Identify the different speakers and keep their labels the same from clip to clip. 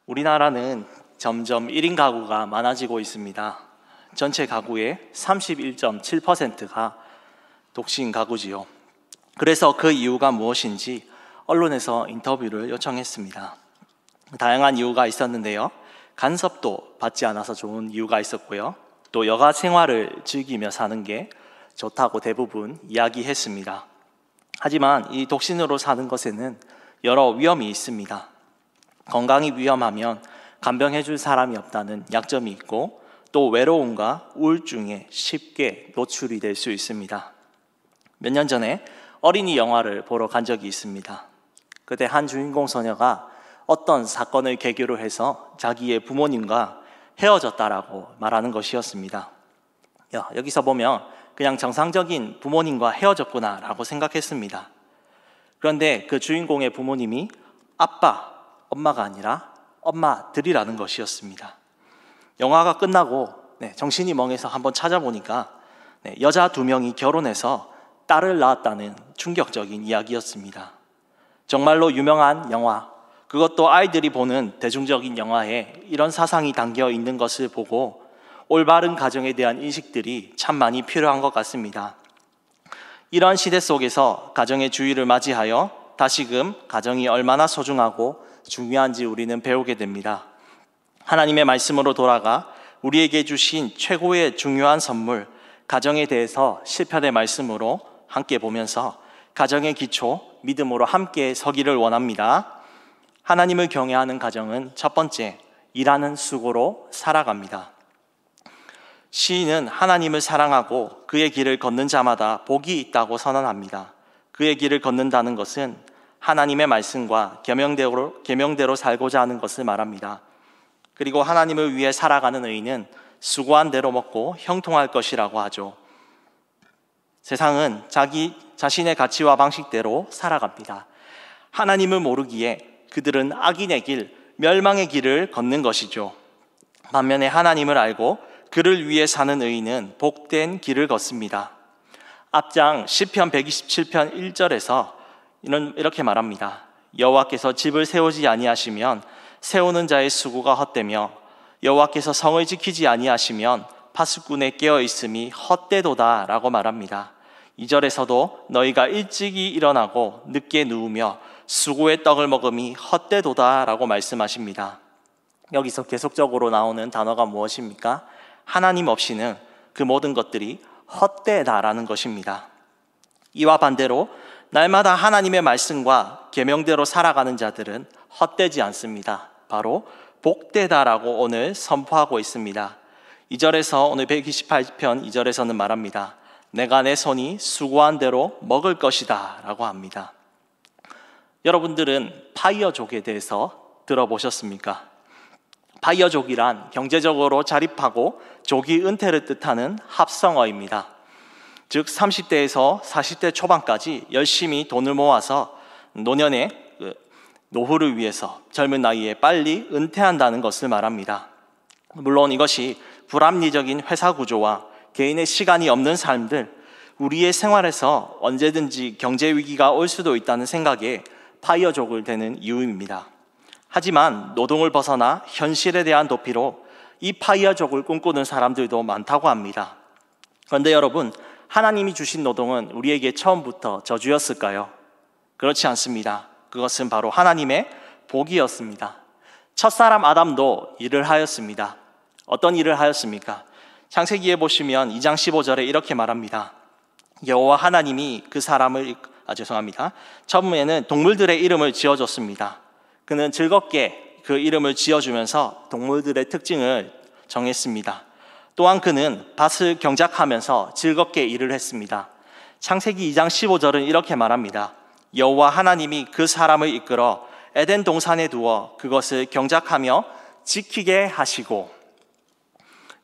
Speaker 1: 우리나라는 점점 1인 가구가 많아지고 있습니다. 전체 가구의 31.7%가 독신 가구지요. 그래서 그 이유가 무엇인지 언론에서 인터뷰를 요청했습니다. 다양한 이유가 있었는데요. 간섭도 받지 않아서 좋은 이유가 있었고요. 또 여가 생활을 즐기며 사는 게 좋다고 대부분 이야기했습니다. 하지만 이 독신으로 사는 것에는 여러 위험이 있습니다. 건강이 위험하면 간병해 줄 사람이 없다는 약점이 있고, 또 외로움과 우울증에 쉽게 노출이 될 수 있습니다. 몇 년 전에 어린이 영화를 보러 간 적이 있습니다. 그때 한 주인공 소녀가 어떤 사건을 계기로 해서 자기의 부모님과 헤어졌다라고 말하는 것이었습니다. 여기서 보면 그냥 정상적인 부모님과 헤어졌구나 라고 생각했습니다. 그런데 그 주인공의 부모님이 아빠, 엄마가 아니라 엄마들이라는 것이었습니다. 영화가 끝나고 정신이 멍해서 한번 찾아보니까 여자 2명이 결혼해서 딸을 낳았다는 충격적인 이야기였습니다. 정말로 유명한 영화, 그것도 아이들이 보는 대중적인 영화에 이런 사상이 담겨 있는 것을 보고 올바른 가정에 대한 인식들이 참 많이 필요한 것 같습니다. 이런 시대 속에서 가정의 주의를 맞이하여 다시금 가정이 얼마나 소중하고 중요한지 우리는 배우게 됩니다. 하나님의 말씀으로 돌아가 우리에게 주신 최고의 중요한 선물, 가정에 대해서 시편의 말씀으로 함께 보면서 가정의 기초, 믿음으로 함께 서기를 원합니다. 하나님을 경외하는 가정은 첫 번째, 일하는 수고로 살아갑니다. 시인은 하나님을 사랑하고 그의 길을 걷는 자마다 복이 있다고 선언합니다. 그의 길을 걷는다는 것은 하나님의 말씀과 계명대로 살고자 하는 것을 말합니다. 그리고 하나님을 위해 살아가는 의인은 수고한 대로 먹고 형통할 것이라고 하죠. 세상은 자신의 가치와 방식대로 살아갑니다. 하나님을 모르기에 그들은 악인의 길, 멸망의 길을 걷는 것이죠. 반면에 하나님을 알고 그를 위해 사는 의인은 복된 길을 걷습니다. 앞장 시편 127편 1절에서 이렇게 말합니다. 여호와께서 집을 세우지 아니하시면 세우는 자의 수고가 헛되며 여호와께서 성을 지키지 아니하시면 파수꾼의 깨어있음이 헛되도다 라고 말합니다. 2절에서도 너희가 일찍이 일어나고 늦게 누우며 수고의 떡을 먹음이 헛되도다 라고 말씀하십니다. 여기서 계속적으로 나오는 단어가 무엇입니까? 하나님 없이는 그 모든 것들이 헛되다라는 것입니다. 이와 반대로 날마다 하나님의 말씀과 계명대로 살아가는 자들은 헛되지 않습니다. 바로 복되다라고 오늘 선포하고 있습니다. 2절에서 오늘 128편 2절에서는 말합니다. 내가 내 손이 수고한 대로 먹을 것이다 라고 합니다. 여러분들은 파이어족에 대해서 들어보셨습니까? 파이어족이란 경제적으로 자립하고 조기 은퇴를 뜻하는 합성어입니다. 즉 30대에서 40대 초반까지 열심히 돈을 모아서 노년에 노후를 위해서 젊은 나이에 빨리 은퇴한다는 것을 말합니다. 물론 이것이 불합리적인 회사 구조와 개인의 시간이 없는 삶들, 우리의 생활에서 언제든지 경제 위기가 올 수도 있다는 생각에 파이어족을 되는 이유입니다. 하지만 노동을 벗어나 현실에 대한 도피로 이 파이어족을 꿈꾸는 사람들도 많다고 합니다. 그런데 여러분, 하나님이 주신 노동은 우리에게 처음부터 저주였을까요? 그렇지 않습니다. 그것은 바로 하나님의 복이었습니다. 첫사람 아담도 일을 하였습니다. 어떤 일을 하였습니까? 창세기에 보시면 2장 15절에 이렇게 말합니다. 여호와 하나님이 그 사람을 처음에는 동물들의 이름을 지어줬습니다. 그는 즐겁게 그 이름을 지어주면서 동물들의 특징을 정했습니다. 또한 그는 밭을 경작하면서 즐겁게 일을 했습니다. 창세기 2장 15절은 이렇게 말합니다. 여호와 하나님이 그 사람을 이끌어 에덴 동산에 두어 그것을 경작하며 지키게 하시고,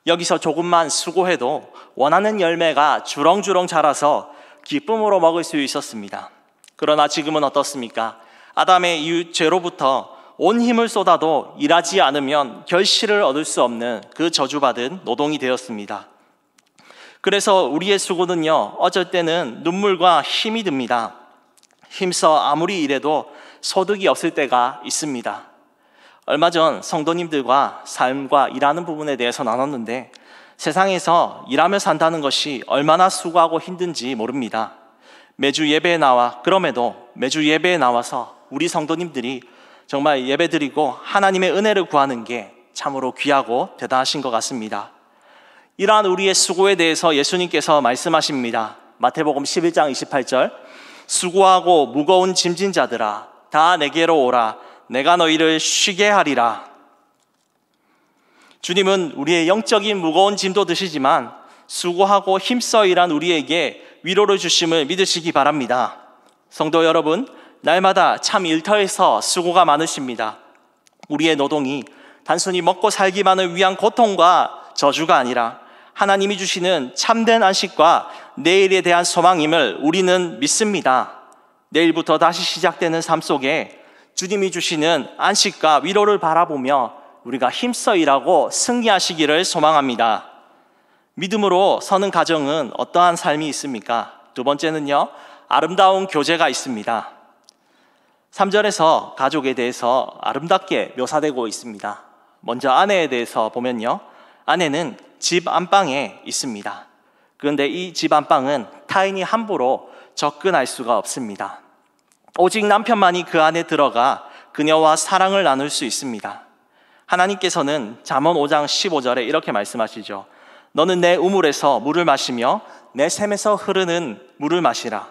Speaker 1: 여기서 조금만 수고해도 원하는 열매가 주렁주렁 자라서 기쁨으로 먹을 수 있었습니다. 그러나 지금은 어떻습니까? 아담의 이후 죄로부터 온 힘을 쏟아도 일하지 않으면 결실을 얻을 수 없는 그 저주받은 노동이 되었습니다. 그래서 우리의 수고는요, 어쩔 때는 눈물과 힘이 듭니다. 힘써 아무리 일해도 소득이 없을 때가 있습니다. 얼마 전 성도님들과 삶과 일하는 부분에 대해서 나눴는데 세상에서 일하며 산다는 것이 얼마나 수고하고 힘든지 모릅니다. 매주 예배에 나와 그럼에도 매주 예배에 나와서 우리 성도님들이 정말 예배드리고 하나님의 은혜를 구하는 게 참으로 귀하고 대단하신 것 같습니다. 이러한 우리의 수고에 대해서 예수님께서 말씀하십니다. 마태복음 11장 28절 수고하고 무거운 짐진 자들아 다 내게로 오라 내가 너희를 쉬게 하리라. 주님은 우리의 영적인 무거운 짐도 드시지만 수고하고 힘써 일한 우리에게 위로를 주심을 믿으시기 바랍니다. 성도 여러분, 날마다 참 일터에서 수고가 많으십니다. 우리의 노동이 단순히 먹고 살기만을 위한 고통과 저주가 아니라 하나님이 주시는 참된 안식과 내일에 대한 소망임을 우리는 믿습니다. 내일부터 다시 시작되는 삶 속에 주님이 주시는 안식과 위로를 바라보며 우리가 힘써 일하고 승리하시기를 소망합니다. 믿음으로 서는 가정은 어떠한 삶이 있습니까? 두 번째는요, 아름다운 교제가 있습니다. 3절에서 가족에 대해서 아름답게 묘사되고 있습니다. 먼저 아내에 대해서 보면요, 아내는 집 안방에 있습니다. 그런데 이 집 안방은 타인이 함부로 접근할 수가 없습니다. 오직 남편만이 그 안에 들어가 그녀와 사랑을 나눌 수 있습니다. 하나님께서는 잠언 5장 15절에 이렇게 말씀하시죠. 너는 내 우물에서 물을 마시며 내 샘에서 흐르는 물을 마시라.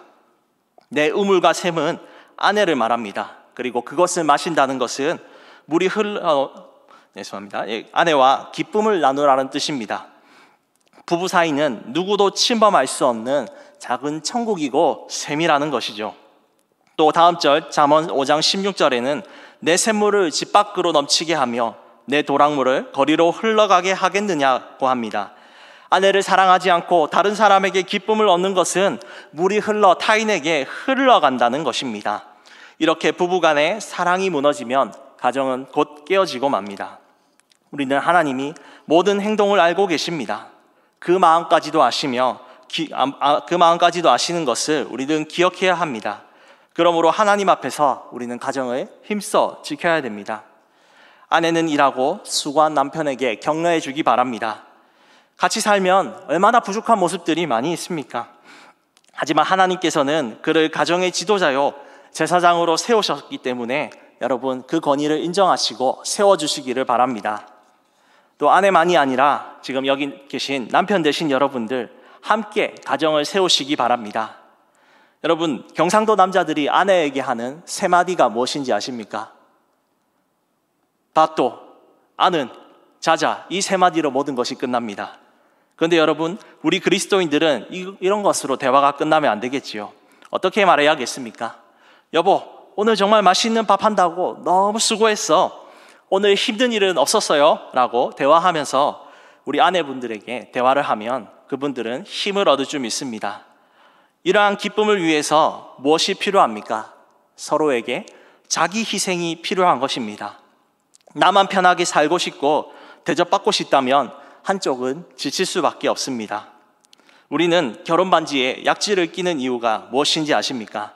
Speaker 1: 내 우물과 샘은 아내를 말합니다. 그리고 그것을 마신다는 것은 물이 죄송합니다. 아내와 기쁨을 나누라는 뜻입니다. 부부 사이는 누구도 침범할 수 없는 작은 천국이고 샘이라는 것이죠. 또 다음 절 잠언 5장 16절에는 내 샘물을 집 밖으로 넘치게 하며 내 도랑물을 거리로 흘러가게 하겠느냐고 합니다. 아내를 사랑하지 않고 다른 사람에게 기쁨을 얻는 것은 물이 흘러 타인에게 흘러간다는 것입니다. 이렇게 부부간의 사랑이 무너지면 가정은 곧 깨어지고 맙니다. 우리는 하나님이 모든 행동을 알고 계십니다. 그 마음까지도 아시며 그 마음까지도 아시는 것을 우리는 기억해야 합니다. 그러므로 하나님 앞에서 우리는 가정을 힘써 지켜야 됩니다. 아내는 일하고 수고한 남편에게 격려해 주기 바랍니다. 같이 살면 얼마나 부족한 모습들이 많이 있습니까? 하지만 하나님께서는 그를 가정의 지도자요 제사장으로 세우셨기 때문에 여러분 그 권위를 인정하시고 세워주시기를 바랍니다. 또 아내만이 아니라 지금 여기 계신 남편 되신 여러분들 함께 가정을 세우시기 바랍니다. 여러분 경상도 남자들이 아내에게 하는 세 마디가 무엇인지 아십니까? 밥도, 아는, 자자 이 세 마디로 모든 것이 끝납니다. 그런데 여러분 우리 그리스도인들은 이런 것으로 대화가 끝나면 안 되겠지요. 어떻게 말해야겠습니까? 여보 오늘 정말 맛있는 밥 한다고 너무 수고했어. 오늘 힘든 일은 없었어요 라고 대화하면서 우리 아내분들에게 대화를 하면 그분들은 힘을 얻을 줄 믿습니다. 이러한 기쁨을 위해서 무엇이 필요합니까? 서로에게 자기 희생이 필요한 것입니다. 나만 편하게 살고 싶고 대접받고 싶다면 한쪽은 지칠 수밖에 없습니다. 우리는 결혼 반지에 약지를 끼는 이유가 무엇인지 아십니까?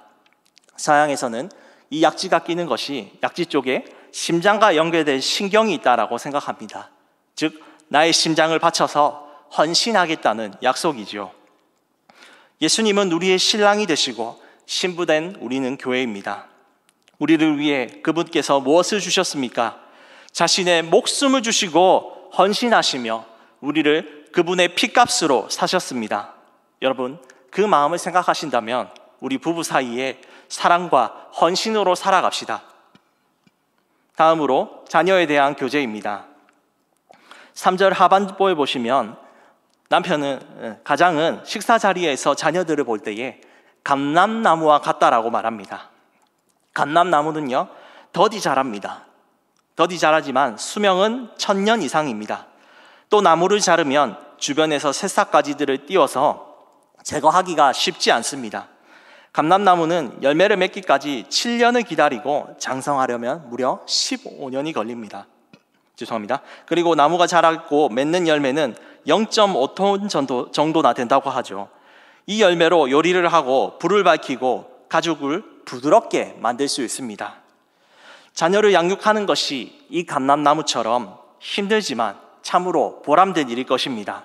Speaker 1: 서양에서는 이 약지가 끼는 것이 약지 쪽에 심장과 연결된 신경이 있다고 생각합니다. 즉 나의 심장을 바쳐서 헌신하겠다는 약속이죠. 예수님은 우리의 신랑이 되시고 신부된 우리는 교회입니다. 우리를 위해 그분께서 무엇을 주셨습니까? 자신의 목숨을 주시고 헌신하시며 우리를 그분의 피값으로 사셨습니다. 여러분 그 마음을 생각하신다면 우리 부부 사이에 사랑과 헌신으로 살아갑시다. 다음으로 자녀에 대한 교제입니다. 3절 하반부에 보시면 가장은 식사 자리에서 자녀들을 볼 때에 감람나무와 같다라고 말합니다. 감람나무는요 더디 자랍니다. 더디 자라지만 수명은 1000년 이상입니다. 또 나무를 자르면 주변에서 새싹가지들을 띄워서 제거하기가 쉽지 않습니다. 감람나무는 열매를 맺기까지 7년을 기다리고 장성하려면 무려 15년이 걸립니다. 죄송합니다. 그리고 나무가 자라고 맺는 열매는 0.5톤 정도나 된다고 하죠. 이 열매로 요리를 하고 불을 밝히고 가죽을 부드럽게 만들 수 있습니다. 자녀를 양육하는 것이 이 감람나무처럼 힘들지만 참으로 보람된 일일 것입니다.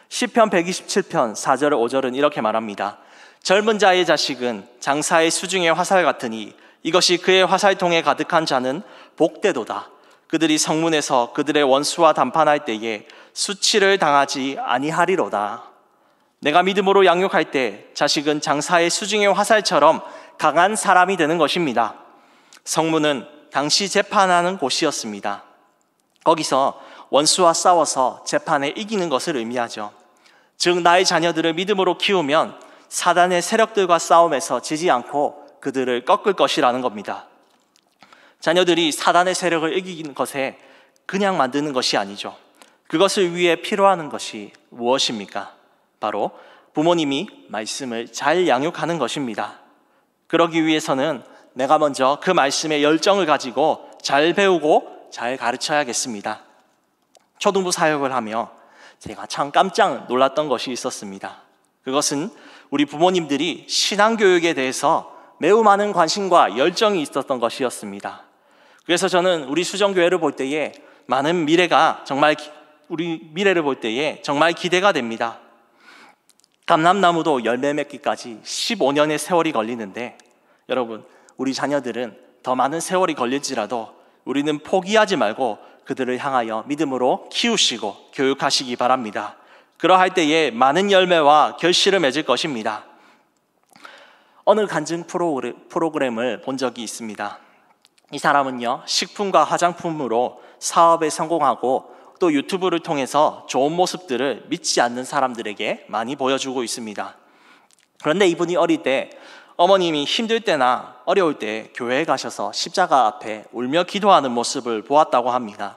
Speaker 1: 시편 127편 4절 5절은 이렇게 말합니다. 젊은 자의 자식은 장사의 수중의 화살 같으니 이것이 그의 화살통에 가득한 자는 복되도다. 그들이 성문에서 그들의 원수와 담판할 때에 수치를 당하지 아니하리로다. 내가 믿음으로 양육할 때 자식은 장사의 수중의 화살처럼 강한 사람이 되는 것입니다. 성문은 당시 재판하는 곳이었습니다. 거기서 원수와 싸워서 재판에 이기는 것을 의미하죠. 즉 나의 자녀들을 믿음으로 키우면 사단의 세력들과 싸움에서 지지 않고 그들을 꺾을 것이라는 겁니다. 자녀들이 사단의 세력을 이기는 것에 그냥 만드는 것이 아니죠. 그것을 위해 필요한 것이 무엇입니까? 바로 부모님이 말씀을 잘 양육하는 것입니다. 그러기 위해서는 내가 먼저 그 말씀에 열정을 가지고 잘 배우고 잘 가르쳐야겠습니다. 초등부 사역을 하며 제가 참 깜짝 놀랐던 것이 있었습니다. 그것은 우리 부모님들이 신앙교육에 대해서 매우 많은 관심과 열정이 있었던 것이었습니다. 그래서 저는 우리 수정교회를 볼 때에 많은 미래가 정말 우리 미래를 볼 때에 정말 기대가 됩니다. 감람나무도 열매 맺기까지 15년의 세월이 걸리는데 여러분, 우리 자녀들은 더 많은 세월이 걸릴지라도 우리는 포기하지 말고 그들을 향하여 믿음으로 키우시고 교육하시기 바랍니다. 그러할 때에 많은 열매와 결실을 맺을 것입니다. 어느 간증 프로그램을 본 적이 있습니다. 이 사람은요, 식품과 화장품으로 사업에 성공하고 또 유튜브를 통해서 좋은 모습들을 믿지 않는 사람들에게 많이 보여주고 있습니다. 그런데 이분이 어릴 때 어머님이 힘들 때나 어려울 때 교회에 가셔서 십자가 앞에 울며 기도하는 모습을 보았다고 합니다.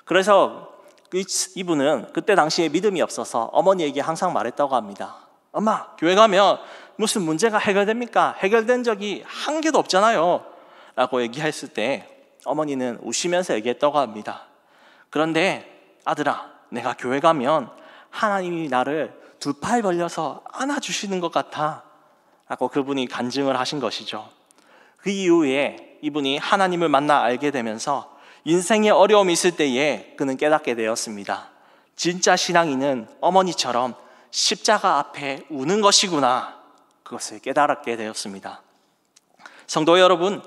Speaker 1: 그래서 이분은 그때 당시에 믿음이 없어서 어머니에게 항상 말했다고 합니다. 엄마, 교회 가면 무슨 문제가 해결됩니까? 해결된 적이 한 개도 없잖아요 라고 얘기했을 때 어머니는 우시면서 얘기했다고 합니다. 그런데 아들아, 내가 교회 가면 하나님이 나를 두 팔 벌려서 안아주시는 것 같아 라고 그분이 간증을 하신 것이죠. 그 이후에 이분이 하나님을 만나 알게 되면서 인생에 어려움이 있을 때에 그는 깨닫게 되었습니다. 진짜 신앙인은 어머니처럼 십자가 앞에 우는 것이구나, 그것을 깨달게 되었습니다. 성도 여러분,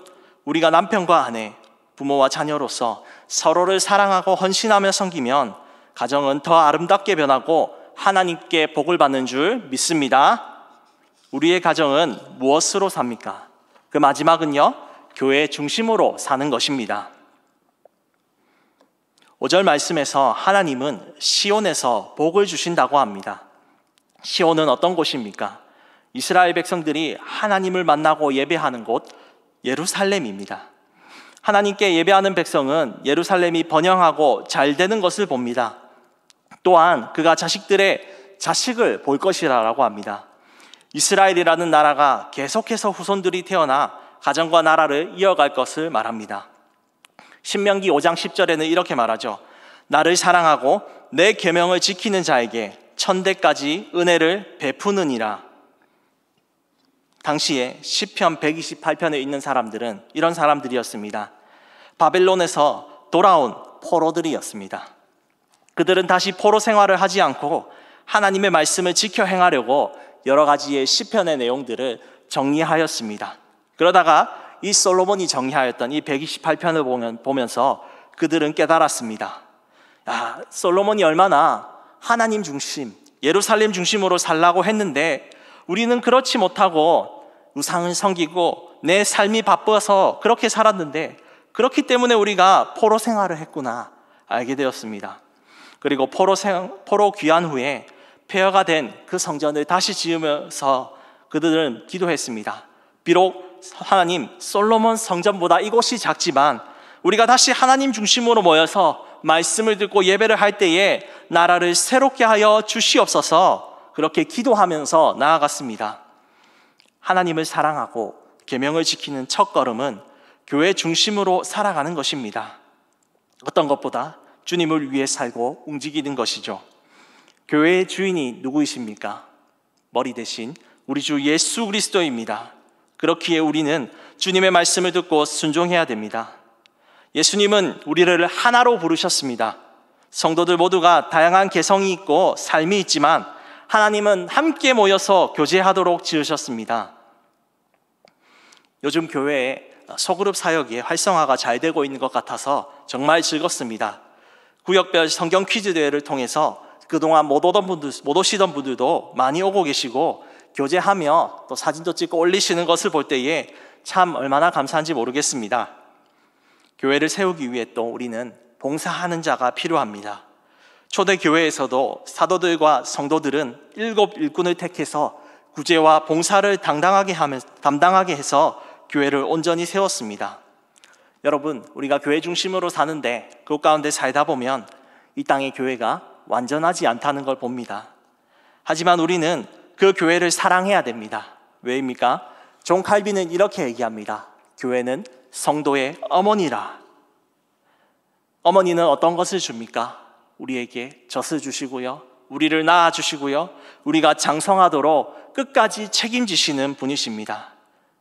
Speaker 1: 우리가 남편과 아내, 부모와 자녀로서 서로를 사랑하고 헌신하며 섬기면 가정은 더 아름답게 변하고 하나님께 복을 받는 줄 믿습니다. 우리의 가정은 무엇으로 삽니까? 그 마지막은요, 교회 중심으로 사는 것입니다. 5절 말씀에서 하나님은 시온에서 복을 주신다고 합니다. 시온은 어떤 곳입니까? 이스라엘 백성들이 하나님을 만나고 예배하는 곳 예루살렘입니다. 하나님께 예배하는 백성은 예루살렘이 번영하고 잘 되는 것을 봅니다. 또한 그가 자식들의 자식을 볼 것이라고 합니다. 이스라엘이라는 나라가 계속해서 후손들이 태어나 가정과 나라를 이어갈 것을 말합니다. 신명기 5장 10절에는 이렇게 말하죠. 나를 사랑하고 내 계명을 지키는 자에게 천대까지 은혜를 베푸느니라. 당시에 시편 128편에 있는 사람들은 이런 사람들이었습니다. 바벨론에서 돌아온 포로들이었습니다. 그들은 다시 포로 생활을 하지 않고 하나님의 말씀을 지켜 행하려고 여러 가지의 시편의 내용들을 정리하였습니다. 그러다가 이 솔로몬이 정리하였던 이 128편을 보면서 그들은 깨달았습니다. 솔로몬이 얼마나 하나님 중심, 예루살렘 중심으로 살라고 했는데 우리는 그렇지 못하고 우상을 섬기고 내 삶이 바빠서 그렇게 살았는데 그렇기 때문에 우리가 포로 생활을 했구나 알게 되었습니다. 그리고 포로 귀환 후에 폐허가 된 그 성전을 다시 지으면서 그들은 기도했습니다. 비록 하나님, 솔로몬 성전보다 이곳이 작지만 우리가 다시 하나님 중심으로 모여서 말씀을 듣고 예배를 할 때에 나라를 새롭게 하여 주시옵소서, 그렇게 기도하면서 나아갔습니다. 하나님을 사랑하고 계명을 지키는 첫걸음은 교회 중심으로 살아가는 것입니다. 어떤 것보다 주님을 위해 살고 움직이는 것이죠. 교회의 주인이 누구이십니까? 머리 대신 우리 주 예수 그리스도입니다. 그렇기에 우리는 주님의 말씀을 듣고 순종해야 됩니다. 예수님은 우리를 하나로 부르셨습니다. 성도들 모두가 다양한 개성이 있고 삶이 있지만 하나님은 함께 모여서 교제하도록 지으셨습니다. 요즘 교회에 소그룹 사역이 활성화가 잘 되고 있는 것 같아서 정말 즐겁습니다. 구역별 성경 퀴즈 대회를 통해서 그동안 못 오시던 분들도 많이 오고 계시고 교제하며 또 사진도 찍고 올리시는 것을 볼 때에 참 얼마나 감사한지 모르겠습니다. 교회를 세우기 위해 또 우리는 봉사하는 자가 필요합니다. 초대교회에서도 사도들과 성도들은 7 일꾼을 택해서 구제와 봉사를 담당하게 해서 교회를 온전히 세웠습니다. 여러분, 우리가 교회 중심으로 사는데 그 가운데 살다 보면 이 땅의 교회가 완전하지 않다는 걸 봅니다. 하지만 우리는 그 교회를 사랑해야 됩니다. 왜입니까? 존 칼빈은 이렇게 얘기합니다. 교회는 성도의 어머니라. 어머니는 어떤 것을 줍니까? 우리에게 젖을 주시고요, 우리를 낳아주시고요, 우리가 장성하도록 끝까지 책임지시는 분이십니다.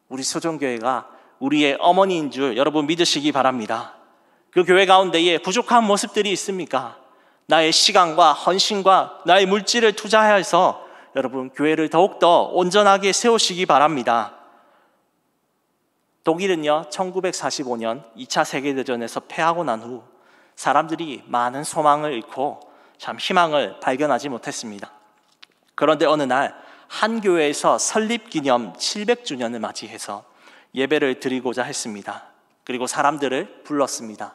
Speaker 1: 우리 수종교회가 우리의 어머니인 줄 여러분 믿으시기 바랍니다. 그 교회 가운데에 부족한 모습들이 있습니까? 나의 시간과 헌신과 나의 물질을 투자해서 여러분 교회를 더욱더 온전하게 세우시기 바랍니다. 독일은요 1945년 2차 세계대전에서 패하고 난 후 사람들이 많은 소망을 잃고 참 희망을 발견하지 못했습니다. 그런데 어느 날 한 교회에서 설립기념 700주년을 맞이해서 예배를 드리고자 했습니다. 그리고 사람들을 불렀습니다.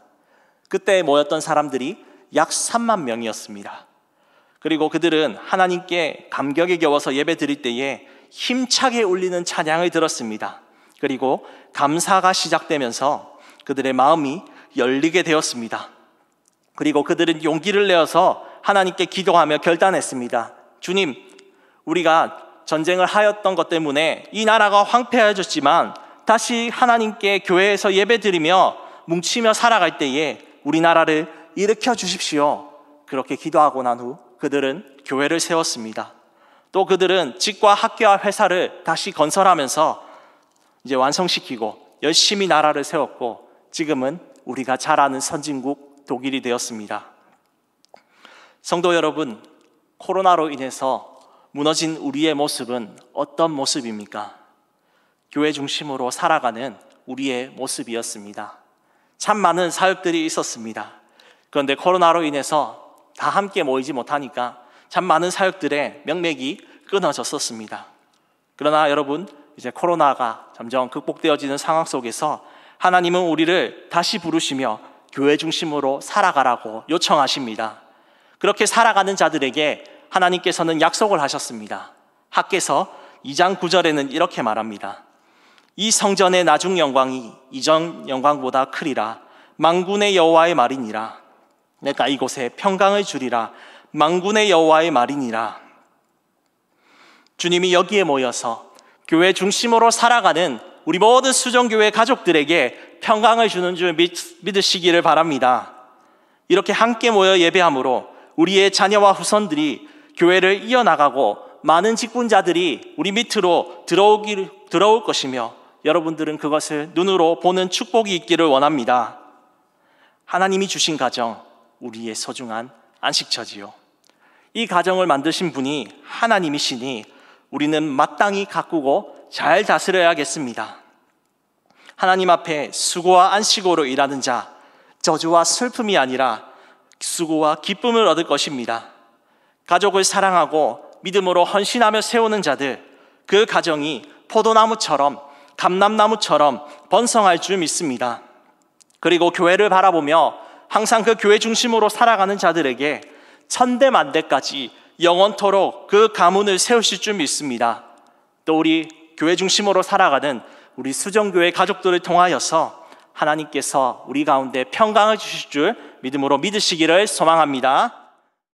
Speaker 1: 그때 모였던 사람들이 약 3만 명이었습니다. 그리고 그들은 하나님께 감격에 겨워서 예배 드릴 때에 힘차게 울리는 찬양을 들었습니다. 그리고 감사가 시작되면서 그들의 마음이 열리게 되었습니다. 그리고 그들은 용기를 내어서 하나님께 기도하며 결단했습니다. 주님, 우리가 전쟁을 하였던 것 때문에 이 나라가 황폐해졌지만 다시 하나님께 교회에서 예배드리며 뭉치며 살아갈 때에 우리나라를 일으켜 주십시오. 그렇게 기도하고 난 후 그들은 교회를 세웠습니다. 또 그들은 집과 학교와 회사를 다시 건설하면서 이제 완성시키고 열심히 나라를 세웠고 지금은 우리가 잘 아는 선진국 독일이 되었습니다. 성도 여러분, 코로나로 인해서 무너진 우리의 모습은 어떤 모습입니까? 교회 중심으로 살아가는 우리의 모습이었습니다. 참 많은 사역들이 있었습니다. 그런데 코로나로 인해서 다 함께 모이지 못하니까 참 많은 사역들의 명맥이 끊어졌었습니다. 그러나 여러분, 이제 코로나가 점점 극복되어지는 상황 속에서 하나님은 우리를 다시 부르시며 교회 중심으로 살아가라고 요청하십니다. 그렇게 살아가는 자들에게 하나님께서는 약속을 하셨습니다. 학개서 2장 9절에는 이렇게 말합니다. 이 성전의 나중 영광이 이전 영광보다 크리라. 만군의 여호와의 말이니라. 내가 이곳에 평강을 주리라. 만군의 여호와의 말이니라. 주님이 여기에 모여서 교회 중심으로 살아가는 우리 모든 수정교회 가족들에게 평강을 주는 줄 믿으시기를 바랍니다. 이렇게 함께 모여 예배함으로 우리의 자녀와 후손들이 교회를 이어나가고 많은 직분자들이 우리 밑으로 들어올 것이며 여러분들은 그것을 눈으로 보는 축복이 있기를 원합니다. 하나님이 주신 가정, 우리의 소중한 안식처지요. 이 가정을 만드신 분이 하나님이시니 우리는 마땅히 가꾸고 잘 다스려야겠습니다. 하나님 앞에 수고와 안식으로 일하는 자, 저주와 슬픔이 아니라 수고와 기쁨을 얻을 것입니다. 가족을 사랑하고 믿음으로 헌신하며 세우는 자들, 그 가정이 포도나무처럼 감람나무처럼 번성할 줄 믿습니다. 그리고 교회를 바라보며 항상 그 교회 중심으로 살아가는 자들에게 천대만대까지 영원토록 그 가문을 세우실 줄 믿습니다. 또 우리 교회 중심으로 살아가는 우리 수정교회 가족들을 통하여서 하나님께서 우리 가운데 평강을 주실 줄 믿음으로 믿으시기를 소망합니다.